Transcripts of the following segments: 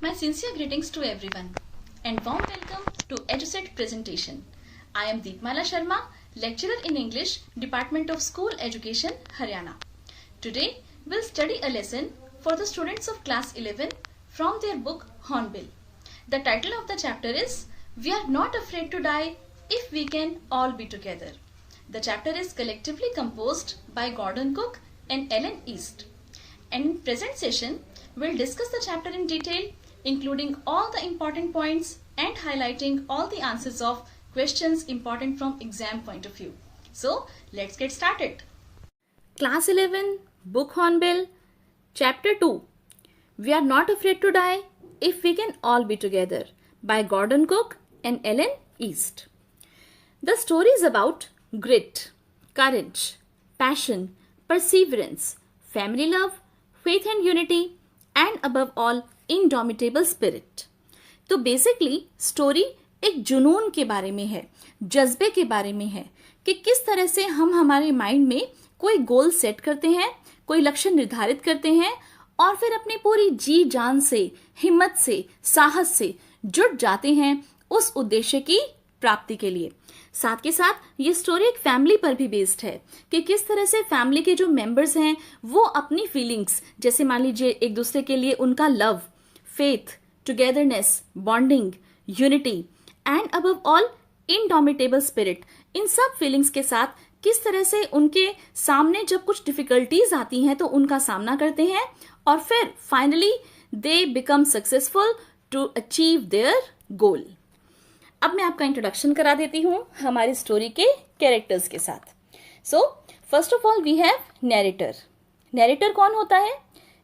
My sincere greetings to everyone and warm welcome to EduSet presentation. I am Deepmala Sharma, lecturer in English, Department of School Education, Haryana. Today we'll study a lesson for the students of class 11 from their book Hornbill. The title of the chapter is We Are Not Afraid to Die If We Can All Be Together. The chapter is collectively composed by Gordon Cook and Ellen East. And in present session, we'll discuss the chapter in detail, including all the important points and highlighting all the answers of questions important from exam point of view. So, let's get started. Class 11, Book Hornbill, Chapter 2, We Are Not Afraid to Die If We Can All Be Together by Gordon Cook and Ellen East. The story is about grit, courage, passion, perseverance, family love, faith and unity, and above all, indomitable spirit. तो basically story एक जुनून के बारे में है, जज्बे के बारे में है कि किस तरह से हम हमारे माइंड में कोई गोल सेट करते हैं, कोई लक्ष्य निर्धारित करते हैं और फिर अपनी पूरी जी जान से, हिम्मत से, साहस से जुट जाते हैं उस उद्देश्य की प्राप्ति के लिए। साथ के साथ ये स्टोरी एक फैमिली पर भी बेस्ड है कि किस तरह से फैमिली के जो मेंबर्स हैं वो अपनी फीलिंग्स, जैसे मान लीजिए एक दूसरे के लिए उनका love, faith, togetherness, bonding, unity and above all indomitable spirit, इन सब फीलिंग्स के साथ किस तरह से उनके सामने जब कुछ डिफिकल्टीज आती हैं तो उनका सामना करते हैं और फिर finally they become successful to achieve their goal. अब मैं आपका इंट्रोडक्शन करा देती हूँ हमारी स्टोरी के कैरेक्टर्स के साथ। So first of all we have narrator. Narrator कौन होता है?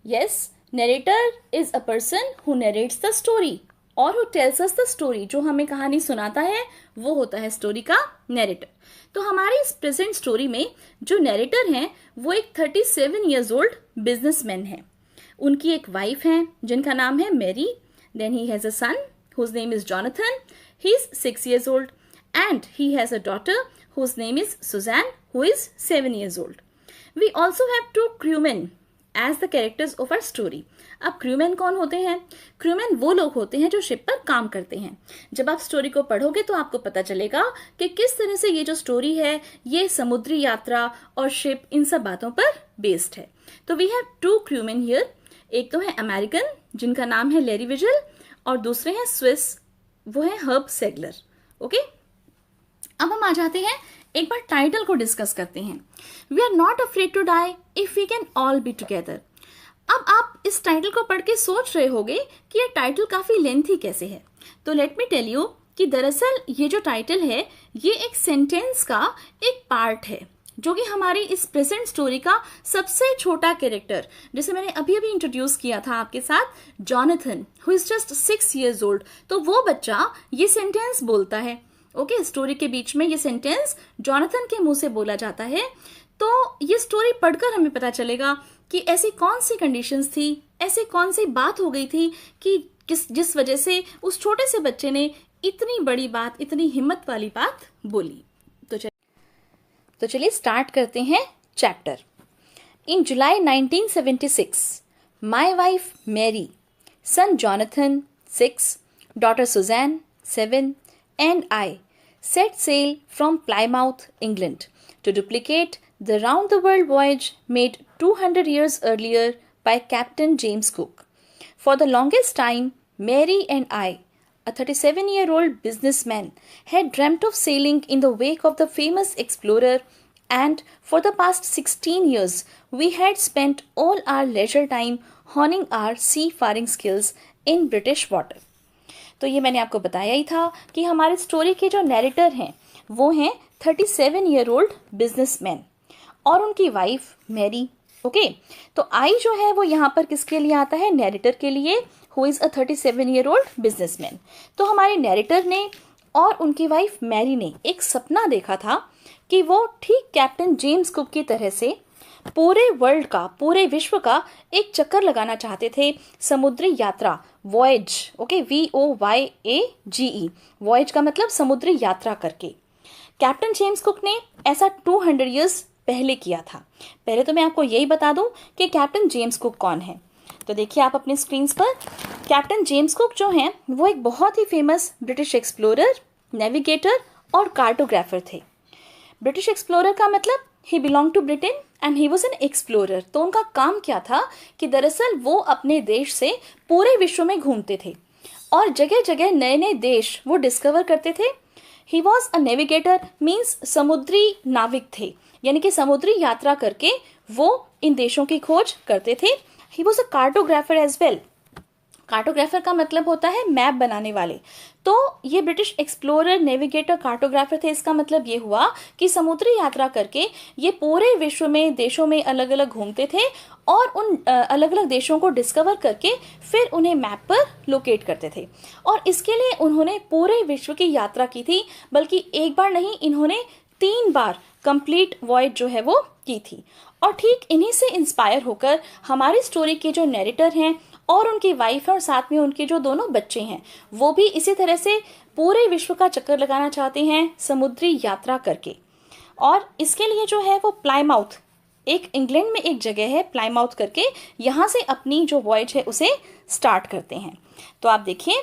Yes, narrator is a person who narrates the story और who tells us the story. जो हमें कहानी सुनाता है वो होता है स्टोरी का नैरेटर। तो हमारी इस प्रेजेंट स्टोरी में जो नैरेटर हैं वो एक 37 ईयर्स ओल्ड बिजनेसमैन है। उनकी एक वाइफ है जिनका नाम है Mary. Then he has a son whose name is Jonathan. He is 6 years old and he has a daughter whose name is Suzanne, who is 7 years old. We also have 2 crewmen as the characters of our story. अब crewmen कौन होते हैं? crewmen वो लोग होते हैं जो ship पर काम करते हैं। जब आप स्टोरी को पढ़ोगे तो आपको पता चलेगा कि किस तरह से ये जो स्टोरी है ये समुद्री यात्रा और शिप इन सब बातों पर बेस्ड है। तो वी हैव 2 crewmen here. एक तो है अमेरिकन जिनका नाम है लैरी विजल और दूसरे हैं स्विस, वो है हर्ब सेगलर। ओके, अब हम आ जाते हैं एक बार टाइटल को डिस्कस करते हैं। We are not afraid to die if we can all be together. अब आप इस टाइटल को पढ़ के सोच रहे होंगे कि ये टाइटल काफी लेंथी कैसे है। तो लेट मी टेल यू कि दरअसल ये जो टाइटल है ये एक सेंटेंस का एक पार्ट है जो कि हमारी इस प्रेजेंट स्टोरी का सबसे छोटा कैरेक्टर, जैसे मैंने अभी अभी इंट्रोड्यूस किया था आपके साथ, Jonathan, who is just 6 years old, तो वो बच्चा ये सेंटेंस बोलता है। ओके, स्टोरी के बीच में ये सेंटेंस जॉनथन के मुंह से बोला जाता है। तो ये स्टोरी पढ़कर हमें पता चलेगा कि ऐसी कौन सी कंडीशंस थी, ऐसी कौन सी बात हो गई थी कि जिस वजह से उस छोटे से बच्चे ने इतनी बड़ी बात, इतनी हिम्मत वाली बात बोली। तो चलिए स्टार्ट करते हैं chapter. In July 1976, my wife Mary, son Jonathan 6, daughter Susan 7, and I set sail from Plymouth, England, to duplicate the round-the-world voyage made 200 years earlier by Captain James Cook. For the longest time, Mary and I, a 37-year-old businessman, had dreamt of sailing in the wake of the famous explorer, and for the past 16 years, we had spent all our leisure time honing our seafaring skills in British water. तो ये मैंने आपको बताया ही था कि हमारे story के जो नैरेटर हैं वो हैं 37-year-old बिजनेसमैन और उनकी वाइफ मैरी। ओके, तो आई जो है वो यहाँ पर किसके लिए आता है? नैरेटर के लिए, who is a 37-year-old businessman. तो हमारे नैरेटर ने और उनकी वाइफ मैरी ने एक सपना देखा था कि वो ठीक कैप्टन जेम्स कुक की तरह से पूरे वर्ल्ड का, पूरे विश्व का एक चक्कर लगाना चाहते थे, समुद्री यात्रा, वॉयज। ओके, VOYAGE, वॉयज का मतलब समुद्री यात्रा करके। कैप्टन जेम्स कुक ने ऐसा 200 ईयर्स पहले किया था। पहले तो मैं आपको यही बता दूं कि कैप्टन जेम्स कुक कौन है। तो देखिए आप अपने स्क्रीन पर कैप्टन जेम्स कुक जो हैं वो एक बहुत ही फेमस ब्रिटिश एक्सप्लोरर, नेविगेटर और कार्टोग्राफर थे। ब्रिटिश एक्सप्लोरर का मतलब he belong to Britain and he was an explorer. तो उनका काम क्या था कि दरअसल वो अपने देश से पूरे विश्व में घूमते थे और जगह जगह नए नए देश वो डिस्कवर करते थे। He was a navigator means समुद्री नाविक थे, यानी कि समुद्री यात्रा करके वो इन देशों की खोज करते थे। He was a cartographer as well. Cartographer का मतलब होता है मैप बनाने वाले। तो ये ब्रिटिश एक्सप्लोरर, नेविगेटर, कार्टोग्राफर थे। इसका मतलब ये हुआ कि समुद्री यात्रा करके ये पूरे विश्व में देशों में अलग अलग घूमते थे और उन अलग अलग देशों को डिस्कवर करके फिर उन्हें मैप पर लोकेट करते थे। और इसके लिए उन्होंने पूरे विश्व की यात्रा की थी, बल्कि एक बार नहीं, इन्होंने 3 बार कंप्लीट वॉयज जो है वो की थी। और ठीक इन्हीं से इंस्पायर होकर हमारी स्टोरी के जो नैरेटर हैं और उनकी वाइफ है और साथ में उनके जो दोनों बच्चे हैं, वो भी इसी तरह से पूरे विश्व का चक्कर लगाना चाहते हैं समुद्री यात्रा करके। और इसके लिए जो है वो प्लाईमाउथ, एक इंग्लैंड में एक जगह है प्लाईमाउथ करके, यहाँ से अपनी जो वॉयज है उसे स्टार्ट करते हैं। तो आप देखिए,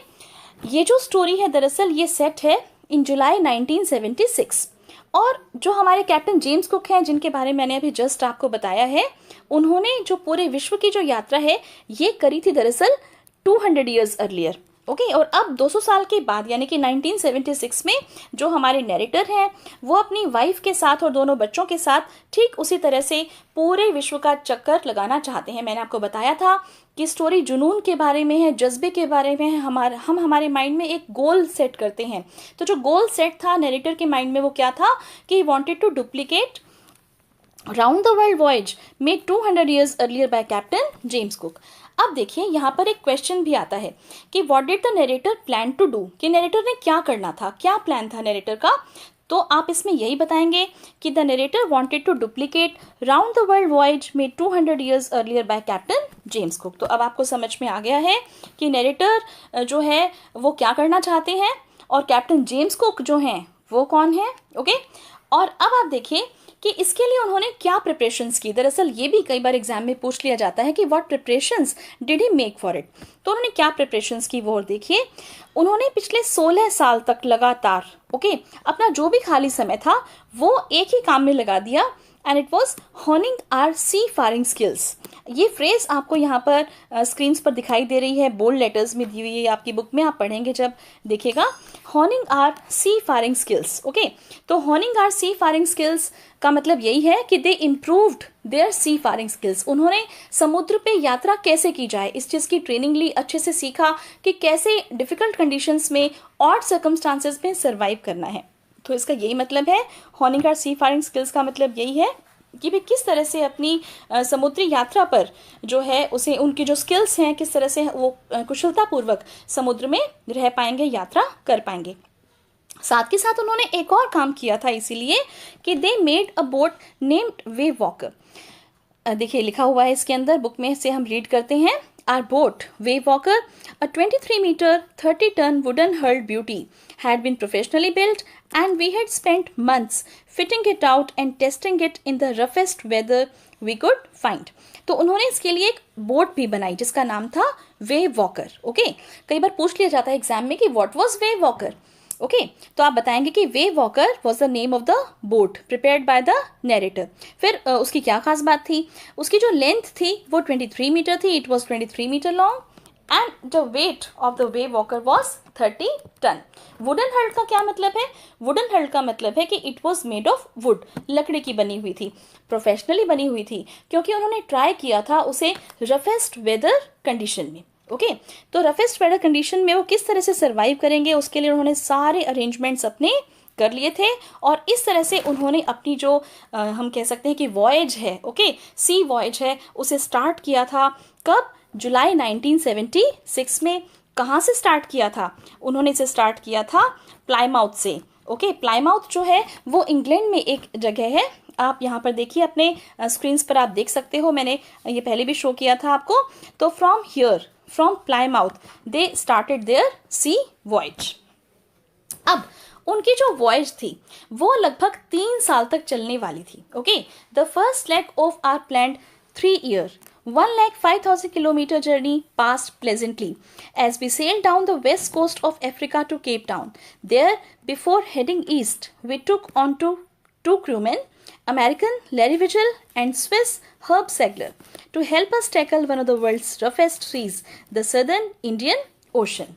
ये जो स्टोरी है दरअसल ये सेट है इन जुलाई 1976। और जो हमारे कैप्टन जेम्स कुक हैं, जिनके बारे में मैंने अभी जस्ट आपको बताया है, उन्होंने जो पूरे विश्व की जो यात्रा है ये करी थी दरअसल 200 ईयर्स अर्लियर। ओके, और अब 200 साल के बाद यानी कि 1976 में जो हमारे नैरेटर हैं वो अपनी वाइफ के साथ और दोनों बच्चों के साथ ठीक उसी तरह से पूरे विश्व का चक्कर लगाना चाहते हैं। मैंने आपको बताया था कि स्टोरी जुनून के बारे में है, जज्बे के बारे में है। हम हमारे माइंड में एक गोल सेट करते हैं। तो जो गोल सेट था नैरेटर के माइंड में वो क्या था कि he wanted to duplicate round the world voyage made 200 years earlier by captain James Cook. अब देखिए, यहाँ पर एक क्वेश्चन भी आता है कि what did the narrator plan to do, कि नैरेटर ने क्या करना था, क्या प्लान था नैरेटर का। तो आप इसमें यही बताएंगे कि the narrator wanted to duplicate round the world voyage made 200 years earlier by captain James Cook. तो अब आपको समझ में आ गया है कि नैरेटर जो है वो क्या करना चाहते हैं और कैप्टन जेम्स कुक जो हैं वो कौन है। ओके, और अब आप देखिए कि इसके लिए उन्होंने क्या प्रिपरेशंस की। दरअसल ये भी कई बार एग्जाम में पूछ लिया जाता है कि what preparations did he make for it. तो उन्होंने क्या प्रिपरेशंस की वो देखिए। उन्होंने पिछले 16 साल तक लगातार अपना जो भी खाली समय था वो एक ही काम में लगा दिया, and it was honing our seafaring skills. ये फ्रेज आपको यहाँ पर स्क्रीन्स पर दिखाई दे रही है, बोल्ड लेटर्स में दी हुई है, आपकी बुक में आप पढ़ेंगे जब देखिएगा, honing our seafaring skills. Okay, तो honing our seafaring skills का मतलब यही है कि they improved their seafaring skills. उन्होंने समुद्र पे यात्रा कैसे की जाए इस चीज़ की ट्रेनिंग ली, अच्छे से सीखा कि कैसे डिफिकल्ट कंडीशंस में, ऑड सर्कमस्टांसेस में सर्वाइव करना है। तो इसका यही मतलब है, honing our seafaring skills का मतलब यही है कि भाई किस तरह से अपनी समुद्री यात्रा पर जो है उसे, उनकी जो स्किल्स हैं किस तरह से वो कुशलतापूर्वक समुद्र में रह पाएंगे, यात्रा कर पाएंगे। साथ के साथ उन्होंने एक और काम किया था इसीलिए कि they made a boat named way walker. देखिए लिखा हुआ है इसके अंदर, बुक में से हम रीड करते हैं। Our boat, Wave Walker, a 23-meter, 30-ton wooden hulled beauty, had been professionally built, and we had spent months fitting it out and testing it in the roughest weather we could find. तो उन्होंने इसके लिए एक boat भी बनाई जिसका नाम था वेव वॉकर। ओके, कई बार पूछ लिया जाता है एग्जाम में कि what was wave walker. Okay, तो आप बताएंगे कि wave Walker was the name of the boat prepared by the narrator. फिर उसकी क्या खास बात थी, उसकी जो लेंथ थी वो 23 मीटर थी, it was 23 metre long, and the weight of the Wave Walker was 30 ton. Wooden hulled का क्या मतलब है, वुडन हल्ड का मतलब है कि it was made of would, लकड़ी की बनी हुई थी, प्रोफेशनली बनी हुई थी, क्योंकि उन्होंने ट्राई किया था उसे रफेस्ट वेदर कंडीशन में। ओके, तो रफेस्ट वेदर कंडीशन में वो किस तरह से सर्वाइव करेंगे उसके लिए उन्होंने सारे अरेंजमेंट्स अपने कर लिए थे। और इस तरह से उन्होंने अपनी जो हम कह सकते हैं कि वॉयज है, ओके, सी वॉयज है, उसे स्टार्ट किया था। कब? जुलाई 1976 में। कहाँ से स्टार्ट किया था? उन्होंने इसे स्टार्ट किया था प्लाईमाउथ से। ओके, प्लाईमाउथ जो है वो इंग्लैंड में एक जगह है। आप यहाँ पर देखिए, अपने स्क्रीन्स पर आप देख सकते हो, मैंने ये पहले भी शो किया था आपको। तो from Plymouth they started their sea voyage. अब उनकी जो वॉयज थी वो लगभग 3 साल तक चलने वाली थी। Okay, the first leg of our planned 3 year 1,05,000 kilometer journey passed pleasantly as we sailed down the west coast of Africa to Cape Town. There, before heading east, we took on to 2 crewmen, American Larry Vigil and Swiss Herb Segler, to help us tackle one of the world's roughest seas, the Southern Indian Ocean.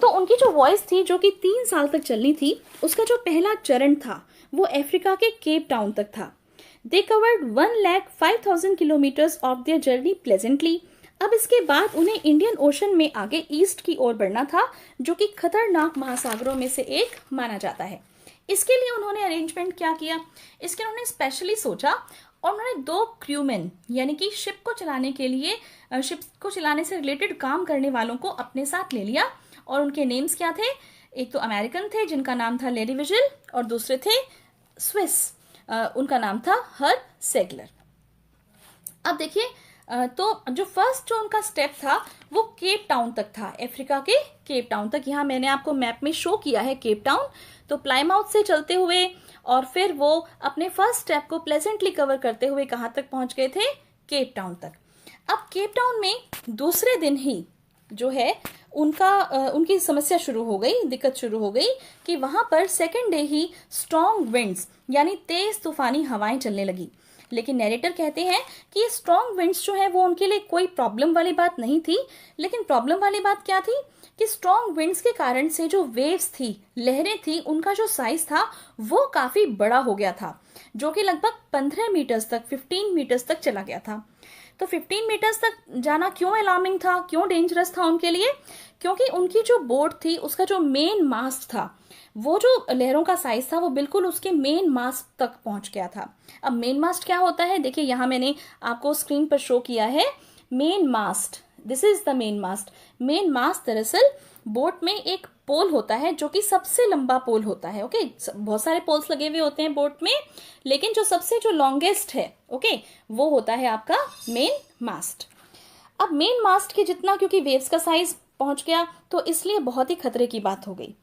तो उनकी जो voice थी जो कि 3 साल तक चलनी थी, उसका जो पहला चरण था वो अफ्रीका के केप टाउन तक था. They covered 1,05,000 kilometers of their journey pleasantly. अब इसके बाद उन्हें इंडियन ओशन में आगे ईस्ट की ओर बढ़ना था, जो कि खतरनाक महासागरों में से एक माना जाता है. इसके लिए उन्होंने अरेंजमेंट क्या किया? इसके उन्होंने स्पेशली सोचा और उन्होंने 2 क्रूमैन यानी कि शिप को चलाने से रिलेटेड काम करने वालों को अपने साथ ले लिया. और उनके नेम्स क्या थे? एक तो अमेरिकन थे जिनका नाम था लेरी विजिल और दूसरे थे स्विस, उनका नाम था हर्ब सेगलर. अब देखिए, तो जो फर्स्ट जो उनका स्टेप था वो केप टाउन तक था, अफ्रीका के केप टाउन तक. यहाँ मैंने आपको मैप में शो किया है केप टाउन. तो प्लाईमाउथ से चलते हुए और फिर वो अपने फर्स्ट स्टेप को प्लेजेंटली कवर करते हुए कहाँ तक पहुंच गए थे? केप टाउन तक. अब केप टाउन में दूसरे दिन ही जो है उनकी समस्या शुरू हो गई, दिक्कत शुरू हो गई कि वहां पर सेकेंड डे ही स्ट्रॉन्ग विंड्स यानी तेज तूफानी हवाएं चलने लगी. लेकिन नैरेटर कहते हैं कि ये स्ट्रॉन्ग विंड्स जो है वो उनके लिए कोई प्रॉब्लम वाली बात नहीं थी. लेकिन प्रॉब्लम वाली बात क्या थी कि स्ट्रॉन्ग विंड्स के कारण से जो वेव्स थी, लहरें थी, उनका जो साइज था वो काफी बड़ा हो गया था, जो कि लगभग 15 मीटर्स तक 15 मीटर्स तक चला गया था. तो 15 मीटर्स तक जाना क्यों अलार्मिंग था, क्यों डेंजरस था उनके लिए? क्योंकि उनकी जो बोट थी उसका जो मेन मास्ट था, वो जो लहरों का साइज था वो बिल्कुल उसके मेन मास्ट तक पहुंच गया था. अब मेन मास्ट क्या होता है? देखिए यहाँ मैंने आपको स्क्रीन पर शो किया है main mast. This is the main mast. Main mast दरअसल बोट में एक पोल होता है जो कि सबसे लंबा पोल होता है. ओके, बहुत सारे पोल्स लगे हुए होते हैं बोट में, लेकिन जो लॉन्गेस्ट है, ओके, वो होता है आपका मेन मास्ट. अब मेन मास्ट के जितना क्योंकि वेव्स का साइज पहुंच गया तो इसलिए बहुत ही खतरे की बात हो गई.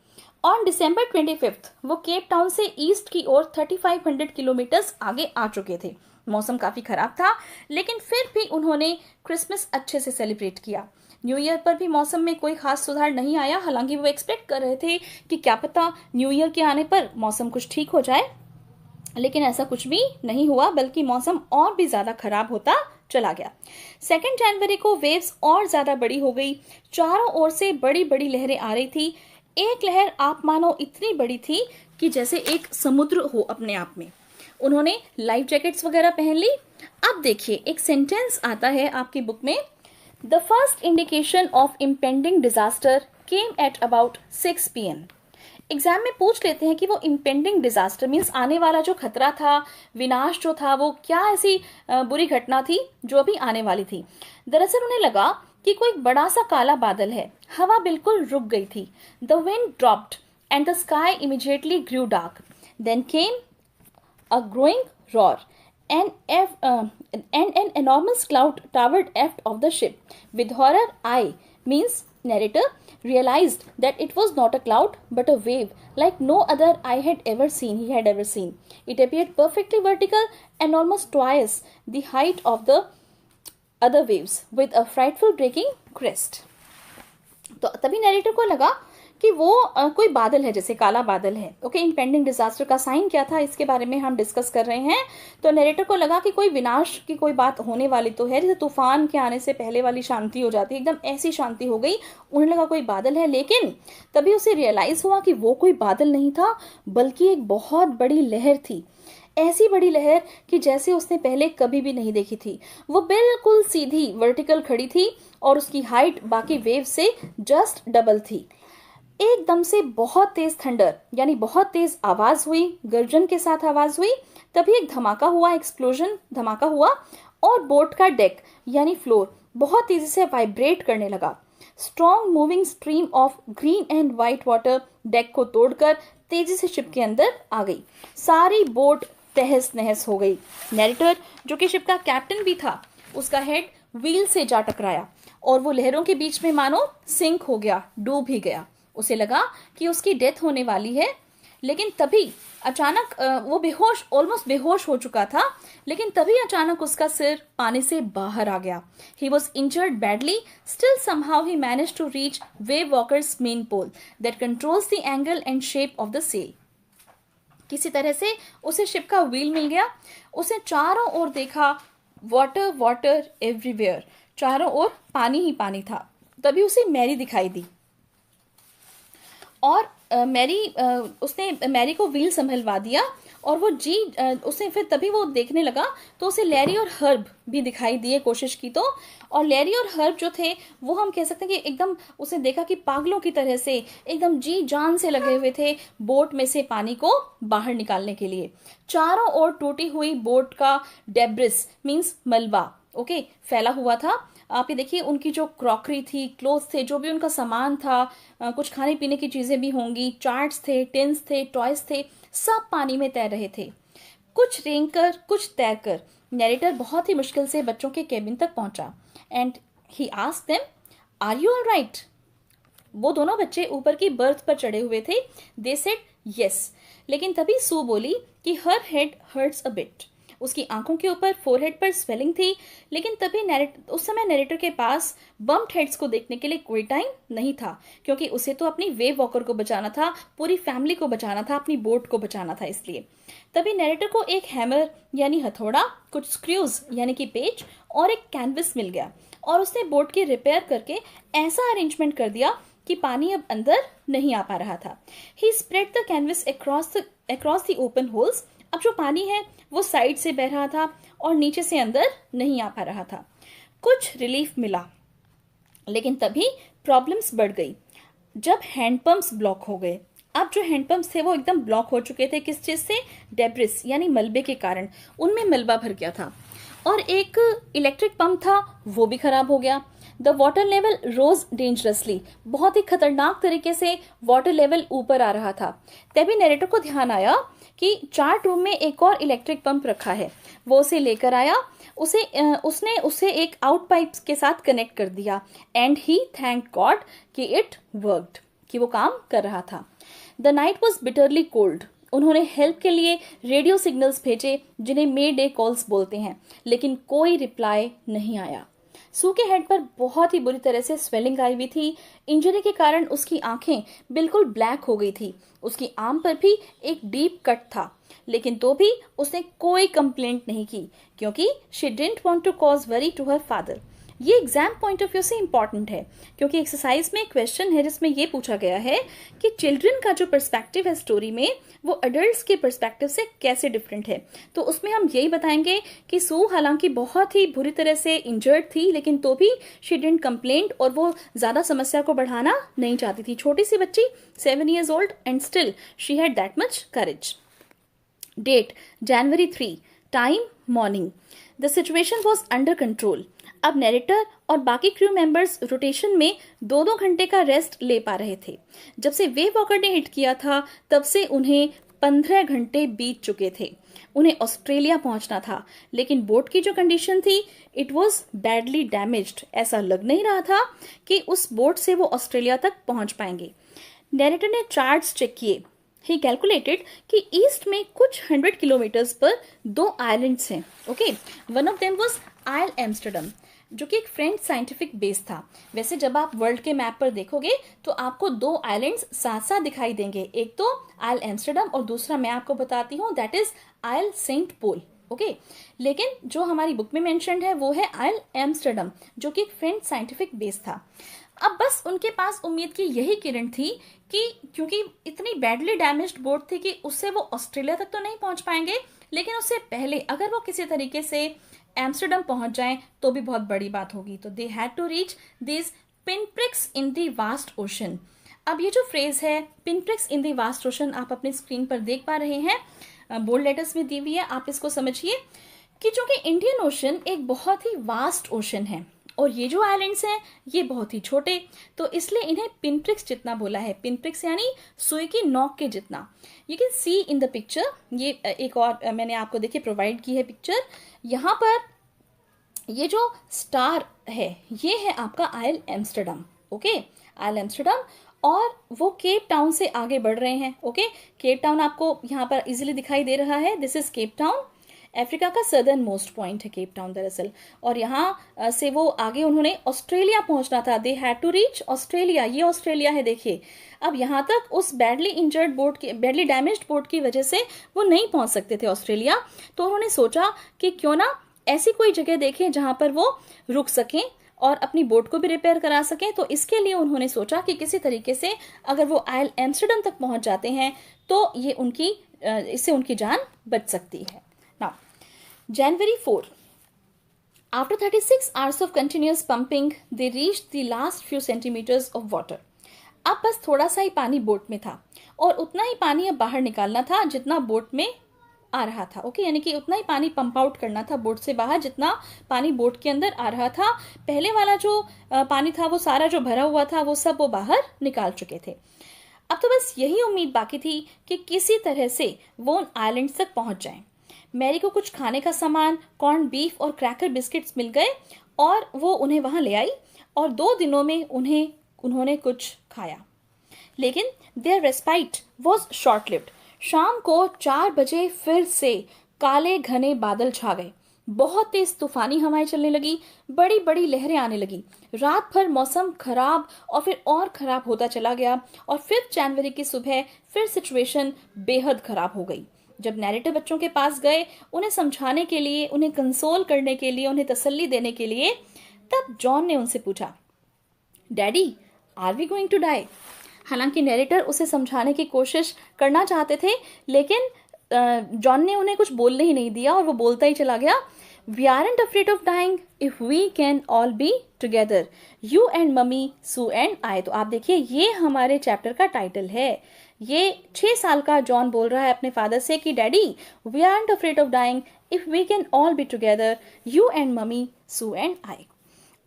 ऑन December 25 वो केप टाउन से ईस्ट की ओर 3500 किलोमीटर्स आगे आ चुके थे. मौसम काफी खराब था, लेकिन फिर भी उन्होंने क्रिसमस अच्छे से सेलिब्रेट किया. न्यू ईयर पर भी मौसम में कोई खास सुधार नहीं आया. हालांकि वो एक्सपेक्ट कर रहे थे कि क्या पता न्यू ईयर के आने पर मौसम कुछ ठीक हो जाए, लेकिन ऐसा कुछ भी नहीं हुआ, बल्कि मौसम और भी ज्यादा खराब होता चला गया. 2 जनवरी को वेव्स और ज्यादा बड़ी हो गई. चारों ओर से बड़ी बड़ी लहरें आ रही थी. एक लहर आप मानो इतनी बड़ी थी कि जैसे एक समुद्र हो अपने आप में. उन्होंने लाइफ जैकेट्स वगैरह पहन ली. अब देखिए, एक सेंटेंस आता है आपकी बुक में, the first indication of impending disaster came at about 6 PM. Exam में पूछ लेते हैं कि वो इम्पेंडिंग डिजास्टर मीन्स आने वाला जो खतरा था, विनाश जो था, वो क्या ऐसी बुरी घटना थी जो अभी आने वाली थी. दरअसल उन्हें लगा कि कोई बड़ा सा काला बादल है. हवा बिल्कुल रुक गई थी. The wind dropped and the sky immediately grew dark. Then came a growing roar and an enormous cloud towered aft of the ship. With horror, I, means narrator, realized that it was not a cloud but a wave like no other he had ever seen. It appeared perfectly vertical and almost twice the height of the other waves with a frightful breaking crest. तो तभी narrator को लगा कि वो कोई बादल है, जैसे काला बादल है. ओके, इम्पेंडिंग डिजास्टर का साइन क्या था इसके बारे में हम डिस्कस कर रहे हैं. तो नरेटर को लगा कि कोई विनाश की कोई बात होने वाली तो है, जैसे तूफान के आने से पहले वाली शांति हो जाती है, एकदम ऐसी शांति हो गई. उन्हें लगा कोई बादल है, लेकिन तभी उसे रियलाइज हुआ कि वो कोई बादल नहीं था, बल्कि एक बहुत बड़ी लहर थी. ऐसी बड़ी लहर कि जैसे उसने पहले कभी भी नहीं देखी थी. वो बिल्कुल सीधी वर्टिकल खड़ी थी और उसकी हाइट बाकी वेव से जस्ट डबल थी. एकदम से बहुत तेज थंडर यानी बहुत तेज आवाज हुई, गर्जन के साथ आवाज हुई. तभी एक धमाका हुआ, एक्सप्लोजन धमाका हुआ और बोट का डेक यानी फ्लोर बहुत तेजी से वाइब्रेट करने लगा. Strong moving stream of green and white water deck को तोड़कर तेजी से शिप के अंदर आ गई. सारी बोट तहस नहस हो गई. नैरेटर जो कि शिप का कैप्टन भी था, उसका हेड व्हील से जा टकराया और वो लहरों के बीच में मानो सिंक हो गया, डूब ही गया. उसे लगा कि उसकी डेथ होने वाली है. लेकिन तभी अचानक वो बेहोश, ऑलमोस्ट बेहोश हो चुका था, लेकिन तभी अचानक उसका सिर पानी से बाहर आ गया. He was injured badly, still somehow he manage to reach Wave Walker's main pole that controls the angle and shape of the sail. किसी तरह से उसे शिप का व्हील मिल गया. उसने चारों ओर देखा, वाटर वाटर एवरीवेयर, चारों ओर पानी ही पानी था. तभी उसे मैरी दिखाई दी और उसने मैरी को व्हील संभलवा दिया और वो उसने फिर तभी वो देखने लगा तो उसे लैरी और हर्ब भी दिखाई दिए, कोशिश की तो. और लैरी और हर्ब जो थे वो हम कह सकते हैं कि एकदम उसने देखा कि पागलों की तरह से एकदम जी जान से लगे हुए थे बोट में से पानी को बाहर निकालने के लिए. चारों ओर टूटी हुई बोट का डेब्रिस मीन्स मलबा ओके फैला हुआ था. आप ये देखिए उनकी जो क्रॉकरी थी, क्लोथ्स थे, जो भी उनका सामान था, कुछ खाने पीने की चीजें भी होंगी, चार्ट्स थे, टिन्स थे, टॉयज थे, सब पानी में तैर रहे थे. कुछ रेंगकर कुछ तैरकर नैरेटर बहुत ही मुश्किल से बच्चों के केबिन तक पहुंचा. And he asked them, are you all right? वो दोनों बच्चे ऊपर की बर्थ पर चढ़े हुए थे. They said yes. लेकिन तभी सू बोली कि her head hurts a bit. उसकी आंखों के ऊपर, फोरहेड पर स्वेलिंग थी. लेकिन तभी उस समय नैरेटर के पास बम्प्ड हेड्स को देखने के लिए कोई टाइम नहीं था, क्योंकि उसे तो अपनी वेव वॉकर को बचाना था, पूरी फैमिली को बचाना था, अपनी बोट को बचाना था. इसलिए तभी नैरेटर को एक हैमर यानी हथौड़ा, कुछ स्क्रूज यानी कि पेच और एक कैनवस मिल गया और उसने बोट की रिपेयर करके ऐसा अरेंजमेंट कर दिया कि पानी अब अंदर नहीं आ पा रहा था. He spread the canvas across the open holes. अब जो पानी है वो साइड से बह रहा था और नीचे से अंदर नहीं आ पा रहा था. कुछ रिलीफ मिला, लेकिन तभी प्रॉब्लम्स बढ़ गई जब हैंडपंप्स ब्लॉक हो गए. अब जो हैंडपंप्स थे वो एकदम ब्लॉक हो चुके थे. किस चीज से? डेब्रिस यानी मलबे के कारण. उनमें मलबा भर गया था. और एक इलेक्ट्रिक पंप था वो भी खराब हो गया. The water level rose dangerously. बहुत ही खतरनाक तरीके से वाटर लेवल ऊपर आ रहा था. तभी नैरेटर को ध्यान आया कि चार्ट रूम में एक और इलेक्ट्रिक पंप रखा है. वो उसे लेकर आया. उसने उसे एक आउट पाइप के साथ कनेक्ट कर दिया. एंड ही थैंक गॉड कि इट वर्कड, कि वो काम कर रहा था. The night was bitterly cold. उन्होंने हेल्प के लिए रेडियो सिग्नल्स भेजे जिन्हें मे डे कॉल्स बोलते हैं, लेकिन कोई रिप्लाई नहीं आया. सू के हेड पर बहुत ही बुरी तरह से स्वेलिंग आई हुई थी. इंजरी के कारण उसकी आंखें बिल्कुल ब्लैक हो गई थी. उसकी आर्म पर भी एक डीप कट था, लेकिन तो भी उसने कोई कंप्लेंट नहीं की, क्योंकि she didn't want to cause worry to her father. ये एग्जाम पॉइंट ऑफ व्यू से इंपॉर्टेंट है, क्योंकि एक्सरसाइज में एक क्वेश्चन है जिसमें ये पूछा गया है कि चिल्ड्रन का जो पर्सपेक्टिव है स्टोरी में वो अडल्ट्स के पर्सपेक्टिव से कैसे डिफरेंट है. तो उसमें हम यही बताएंगे कि सू हालांकि बहुत ही बुरी तरह से इंजर्ड थी, लेकिन तो भी शी डिडंट कंप्लेंट और वो ज्यादा समस्या को बढ़ाना नहीं चाहती थी. छोटी सी बच्ची, 7 years old, and still she had that much courage. Date January 3. Time morning. The situation was under control. अब नैरेटर और बाकी क्रू मेंबर्स रोटेशन में 2-2 घंटे का रेस्ट ले पा रहे थे. जब से वेव वॉकर ने हिट किया था तब से उन्हें 15 घंटे बीत चुके थे. उन्हें ऑस्ट्रेलिया पहुंचना था, लेकिन बोट की जो कंडीशन थी इट वॉज बैडली डैमेज्ड. ऐसा लग नहीं रहा था कि उस बोट से वो ऑस्ट्रेलिया तक पहुंच पाएंगे. नैरेटर ने चार्ट्स चेक किए. ही कैलकुलेटेड कि ईस्ट में कुछ 100 किलोमीटर्स पर 2 आइलैंड्स हैं. Okay, one of them was Isle Amsterdam, जो कि एक फ्रेंच साइंटिफिक बेस था. वैसे जब आप वर्ल्ड के मैप पर देखोगे तो आपको 2 आइलैंड्स साथ साथ दिखाई देंगे. एक तो आइल एम्स्टर्डम और दूसरा मैं आपको बताती हूँ, that is Isle Saint Paul. Okay, लेकिन जो हमारी बुक में मेंशन्ड है वो है आइल एम्स्टर्डम, जो कि एक फ्रेंच साइंटिफिक बेस था. अब बस उनके पास उम्मीद की यही किरण थी कि क्योंकि इतनी बैडली डैमेज्ड बोट थी कि उससे वो ऑस्ट्रेलिया तक तो नहीं पहुंच पाएंगे, लेकिन उससे पहले अगर वो किसी तरीके से एम्स्टर्डम पहुंच जाएं तो भी बहुत बड़ी बात होगी. तो they had to reach this pinpricks in the vast ocean. अब ये जो फ्रेज है pinpricks in the vast ocean आप अपने स्क्रीन पर देख पा रहे हैं, बोल्ड लेटर्स में दी हुई है. आप इसको समझिए कि चूंकि इंडियन ओशन एक बहुत ही वास्ट ओशन है और ये जो आइलैंड्स हैं ये बहुत ही छोटे, तो इसलिए इन्हें पिनप्रिक्स जितना बोला है. पिनप्रिक्स यानी सुई की नोक के जितना. You can see in the picture. ये एक और मैंने आपको देखिए प्रोवाइड की है पिक्चर. यहाँ पर ये जो स्टार है ये है आपका आइल एम्स्टर्डम. ओके, आइल एम्स्टर्डम. और वो केप टाउन से आगे बढ़ रहे हैं। ओके, केप टाउन आपको यहाँ पर इजीली दिखाई दे रहा है। This is Cape Town. Africa का सदर्न मोस्ट पॉइंट है केप टाउन दरअसल। और यहाँ से वो आगे उन्होंने ऑस्ट्रेलिया पहुंचना था। They had to reach Australia. ये ऑस्ट्रेलिया है, देखिए। अब यहाँ तक उस बैडली डैमेज्ड बोट की वजह से वो नहीं पहुंच सकते थे ऑस्ट्रेलिया। तो उन्होंने सोचा कि क्यों ना ऐसी कोई जगह देखें जहां पर वो रुक सकें और अपनी बोट को भी रिपेयर करा सकें। तो इसके लिए उन्होंने सोचा कि किसी तरीके से अगर वो आइल एम्स्टर्डम तक पहुंच जाते हैं तो ये इससे उनकी जान बच सकती है। Now January 4, after 36 hours of continuous pumping, they reached the last few centimeters of water. अब बस थोड़ा सा ही पानी बोट में था और उतना ही पानी अब बाहर निकालना था जितना बोट में आ रहा था। ओके, यानी कि उतना ही पानी पंप आउट करना था बोट से बाहर जितना पानी बोट के अंदर आ रहा था। पहले वाला जो पानी था वो सारा जो भरा हुआ था वो सब वो बाहर निकाल चुके थे। अब तो बस यही उम्मीद बाकी थी कि किसी तरह से वो उन आइलैंड्स तक पहुंच जाएं। मैरी को कुछ खाने का सामान, कॉर्न बीफ और क्रैकर बिस्किट्स मिल गए और वो उन्हें वहां ले आई और 2 दिनों में उन्होंने कुछ खाया। लेकिन their respite was short lived. शाम को 4 बजे फिर से काले घने बादल छा गए। बहुत तेज तूफानी हवाएं चलने लगी, बड़ी बड़ी लहरें आने लगी। रात भर मौसम खराब और फिर और खराब होता चला गया और 5 जनवरी की सुबह फिर सिचुएशन बेहद खराब हो गई। जब नैरेटर बच्चों के पास गए उन्हें समझाने के लिए, उन्हें कंसोल करने के लिए, उन्हें तसल्ली देने के लिए, तब जॉन ने उनसे पूछा, daddy are we going to die? हालांकि नैरेटर उसे समझाने की कोशिश करना चाहते थे लेकिन जॉन ने उन्हें कुछ बोलने ही नहीं दिया और वो बोलता ही चला गया, we aren't afraid of dying if we can all be together, you and mummy, Sue and I. तो आप देखिए ये हमारे चैप्टर का टाइटल है। ये 6 साल का जॉन बोल रहा है अपने फादर से कि daddy we aren't afraid of dying if we can all be together, you and mummy, Sue and I.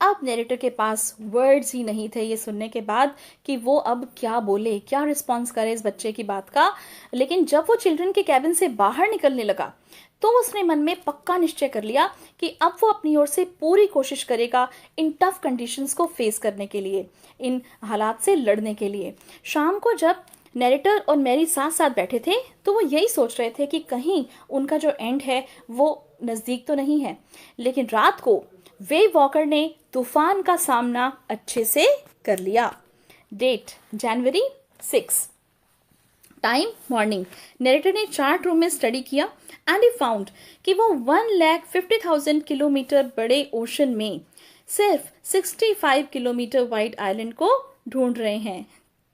अब नैरेटर के पास वर्ड्स ही नहीं थे ये सुनने के बाद कि वो अब क्या बोले, क्या रिस्पॉन्स करे इस बच्चे की बात का। लेकिन जब वो चिल्ड्रन के कैबिन से बाहर निकलने लगा तो उसने मन में पक्का निश्चय कर लिया कि अब वो अपनी ओर से पूरी कोशिश करेगा इन टफ कंडीशंस को फेस करने के लिए, इन हालात से लड़ने के लिए। शाम को जब नैरेटर और मैरी साथ साथ बैठे थे तो वो यही सोच रहे थे कि कहीं उनका जो एंड है वो नज़दीक तो नहीं है। लेकिन रात को वेव वॉकर ने तूफान का सामना अच्छे से कर लिया। Date January 6, time morning. Narrator ने चार्ट रूम में स्टडी किया एंड ही फाउंड कि वो 1,50,000 किलोमीटर बड़े ओशन में सिर्फ 65 किलोमीटर वाइड आइलैंड को ढूंढ रहे हैं।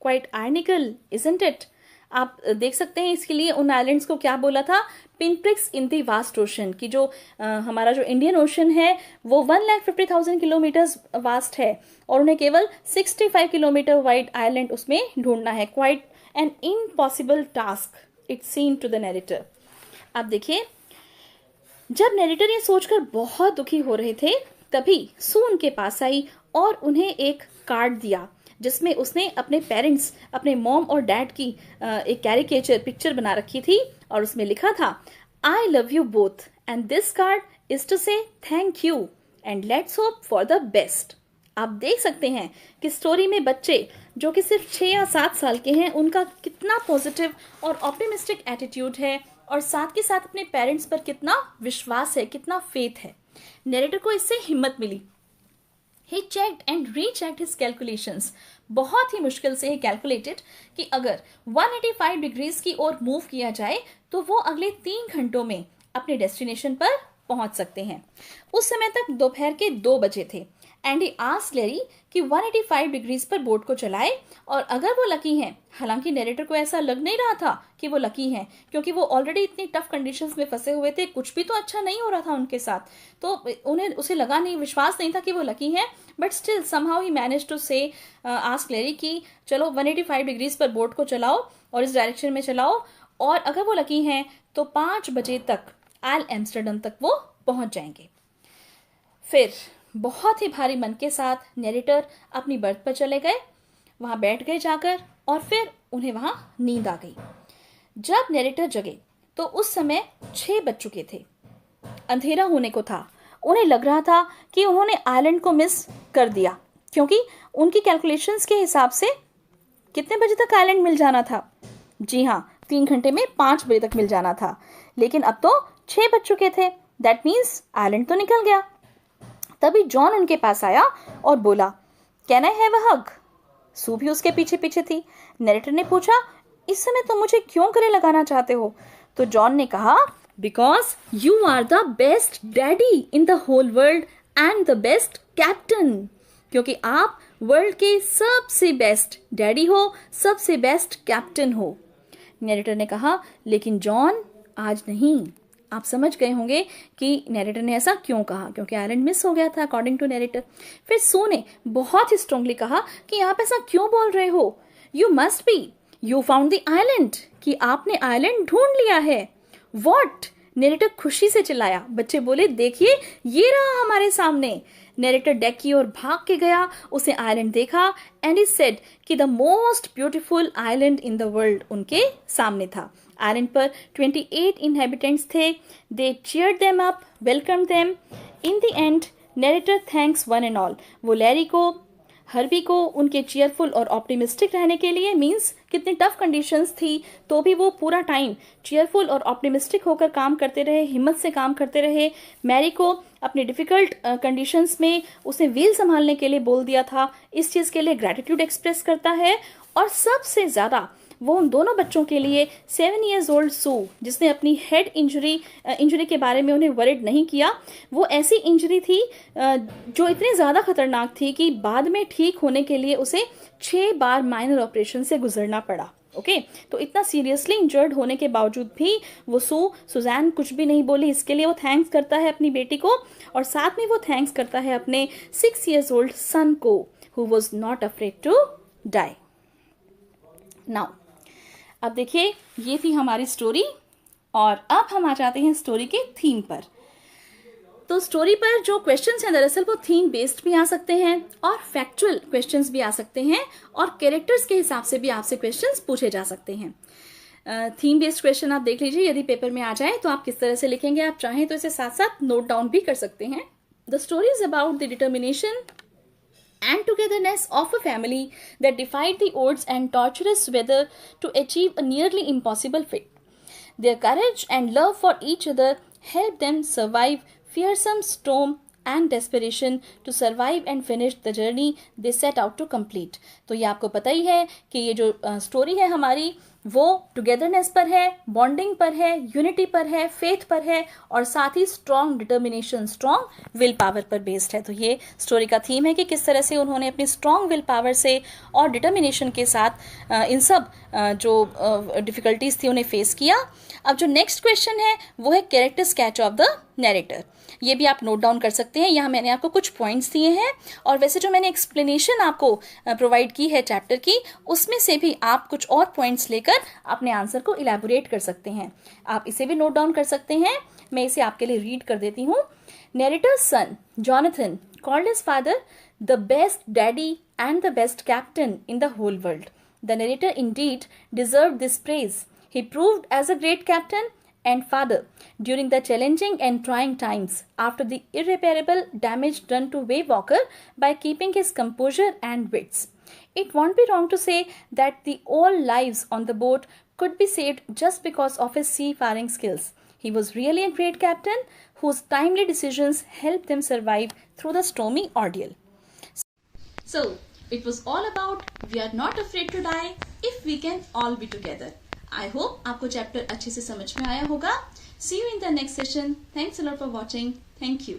Quite ironical, isn't it? आप देख सकते हैं इसके लिए उन आइलैंड्स को क्या बोला था, पिनप्रिक्स इन दी वास्ट ओशन, की जो हमारा जो इंडियन ओशन है वो 1,50,000 किलोमीटर वास्ट है और उन्हें केवल 65 किलोमीटर वाइड आइलैंड उसमें ढूंढना है। Quite an impossible task it seem to the narrator. अब देखिए जब नैरेटर ये सोचकर बहुत दुखी हो रहे थे तभी सू उनके पास आई और उन्हें एक कार्ड दिया जिसमें उसने अपने पेरेंट्स, अपने मॉम और डैड की एक कैरिकेचर पिक्चर बना रखी थी और उसमें लिखा था, I love you both and this card is to say thank you and let's hope for the best. आप देख सकते हैं कि स्टोरी में बच्चे जो कि सिर्फ 6 या 7 साल के हैं उनका कितना पॉजिटिव और ऑप्टिमिस्टिक एटीट्यूड है और साथ के साथ अपने पेरेंट्स पर कितना विश्वास है, कितना फेथ है। नैरेटर को इससे हिम्मत मिली। He checked and rechecked his calculations. बहुत ही मुश्किल से he calculated कि अगर 185 डिग्रीज की ओर मूव किया जाए तो वो अगले 3 घंटों में अपने डेस्टिनेशन पर पहुंच सकते हैं। उस समय तक दोपहर के 2 बजे थे एंड ही आस्क्ड लैरी कि 185 डिग्रीज पर बोट को चलाए और अगर वो लकी हैं, हालांकि नैरेटर को ऐसा लग नहीं रहा था कि वो लकी हैं क्योंकि वो ऑलरेडी इतनी टफ कंडीशंस में फंसे हुए थे, कुछ भी तो अच्छा नहीं हो रहा था उनके साथ, तो उसे लगा नहीं, विश्वास नहीं था कि वो लकी हैं। But still somehow he manage to say ask Larry कि चलो 185 डिग्रीज पर बोट को चलाओ और इस डायरेक्शन में चलाओ और अगर वो लकी हैं तो 5 बजे तक आइल एम्स्टर्डम तक वो पहुंच जाएंगे। फिर बहुत ही भारी मन के साथ नैरेटर अपनी बर्थ पर चले गए, वहां बैठ गए जाकर और फिर उन्हें वहां नींद आ गई। जब नैरेटर जगे तो उस समय 6 बज चुके थे, अंधेरा होने को था। उन्हें लग रहा था कि उन्होंने आइलैंड को मिस कर दिया क्योंकि उनकी कैलकुलेशंस के हिसाब से कितने बजे तक आइलैंड मिल जाना था? जी हाँ, 3 घंटे में 5 बजे तक मिल जाना था, लेकिन अब तो 6 बज चुके थे। दैट मीन्स आइलैंड तो निकल गया। तभी जॉन उनके पास आया और बोला, कैन आई हैव अ हग? सू भी उसके पीछे पीछे थी। नरेटर ने पूछा, इस समय तुम मुझे क्यों गले लगाना चाहते हो? तो जॉन ने कहा, because you are the best daddy in the whole world and the best captain. क्योंकि आप वर्ल्ड के सबसे बेस्ट डैडी हो, सबसे बेस्ट कैप्टन हो। नरेटर ने कहा, लेकिन जॉन आज नहीं। आप समझ गए होंगे कि नरेटर ने ऐसा क्यों कहा, क्योंकि आइलैंड मिस हो गया था अकॉर्डिंग टू नरेटर। फिर सू ने बहुत ही स्ट्रांगली कहा कि आप ऐसा क्यों बोल रहे हो? You must be, you found the island, कि आपने आइलैंड ढूंढ लिया है। व्हाट? नरेटर खुशी से चिल्लाया। बच्चे बोले, देखिए ये रहा हमारे सामने। नरेटर डेक की ओर भाग के गया, उसने आइलैंड देखा एंड ही सेड कि the most beautiful island in the world उनके सामने था। आइलैंड पर 28 इनहेबिटेंट्स थे। They cheered them up, welcome them. In the end narrator thanks one and all. वो लैरी को, हर्बी को उनके चीयरफुल और ऑप्टिमिस्टिक रहने के लिए, मीन्स कितनी टफ कंडीशंस थी तो भी वो पूरा टाइम चीयरफुल और ऑप्टिमिस्टिक होकर काम करते रहे, हिम्मत से काम करते रहे। मैरी को अपनी डिफ़िकल्ट कंडीशंस में उसने व्हील संभालने के लिए बोल दिया था, इस चीज़ के लिए ग्रैटिट्यूड एक्सप्रेस करता है। और सबसे ज़्यादा वो उन दोनों बच्चों के लिए 7 years old सू, जिसने अपनी हेड इंजरी के बारे में उन्हें वरिड नहीं किया। वो ऐसी इंजरी थी जो इतनी ज़्यादा खतरनाक थी कि बाद में ठीक होने के लिए उसे 6 बार माइनर ऑपरेशन से गुजरना पड़ा। ओके, तो इतना सीरियसली इंजर्ड होने के बावजूद भी वो सुजैन कुछ भी नहीं बोली। इसके लिए वो थैंक्स करता है अपनी बेटी को, और साथ में वो थैंक्स करता है अपने 6 years old सन को, who was not afraid to die. Now अब देखिए, ये थी हमारी स्टोरी, और अब हम आ जाते हैं स्टोरी के थीम पर। तो स्टोरी पर जो क्वेश्चंस हैं दरअसल वो थीम बेस्ड भी आ सकते हैं और फैक्चुअल क्वेश्चंस भी आ सकते हैं, और कैरेक्टर्स के हिसाब से भी आपसे क्वेश्चंस पूछे जा सकते हैं। थीम बेस्ड क्वेश्चन आप देख लीजिए, यदि पेपर में आ जाए तो आप किस तरह से लिखेंगे। आप चाहें तो इसे साथ साथ नोट डाउन भी कर सकते हैं। The story is about the determination and togetherness of a family that defied the odds and torturous weather to achieve a nearly impossible feat. Their courage and love for each other helped them survive fearsome storm and desperation to survive and finish the journey they set out to complete. तो ये आपको पता ही है कि ये जो story है हमारी वो टुगेदरनेस पर है, बॉन्डिंग पर है, यूनिटी पर है, फेथ पर है, और साथ ही strong determination, strong will power पर बेस्ड है। तो ये स्टोरी का थीम है कि किस तरह से उन्होंने अपनी स्ट्रॉन्ग विल पावर से और डिटर्मिनेशन के साथ इन सब जो डिफिकल्टीज थी उन्हें फेस किया। अब जो नेक्स्ट क्वेश्चन है वो है character sketch of the narrator. ये भी आप नोट डाउन कर सकते हैं। यहाँ मैंने आपको कुछ पॉइंट्स दिए हैं, और वैसे जो मैंने एक्सप्लेनेशन आपको प्रोवाइड की है चैप्टर की, उसमें से भी आप कुछ और पॉइंट्स लेकर अपने आंसर को इलैबोरेट कर सकते हैं। आप इसे भी नोट डाउन कर सकते हैं। मैं इसे आपके लिए रीड कर देती हूँ। नैरेटर्स सन Jonathan called his father the best daddy and the best captain in the whole world. The narrator indeed deserved this praise. He proved as a great captain and father during the challenging and trying times after the irreparable damage done to Waywalker by keeping his composure and wits. It won't be wrong to say that the all lives on the boat could be saved just because of his seafaring skills. He was really a great captain whose timely decisions helped them survive through the stormy ordeal. So, it was all about we are not afraid to die if we can all be together. I hope आपको chapter अच्छे से समझ में आया होगा. See you in the next session. Thanks a lot for watching. Thank you.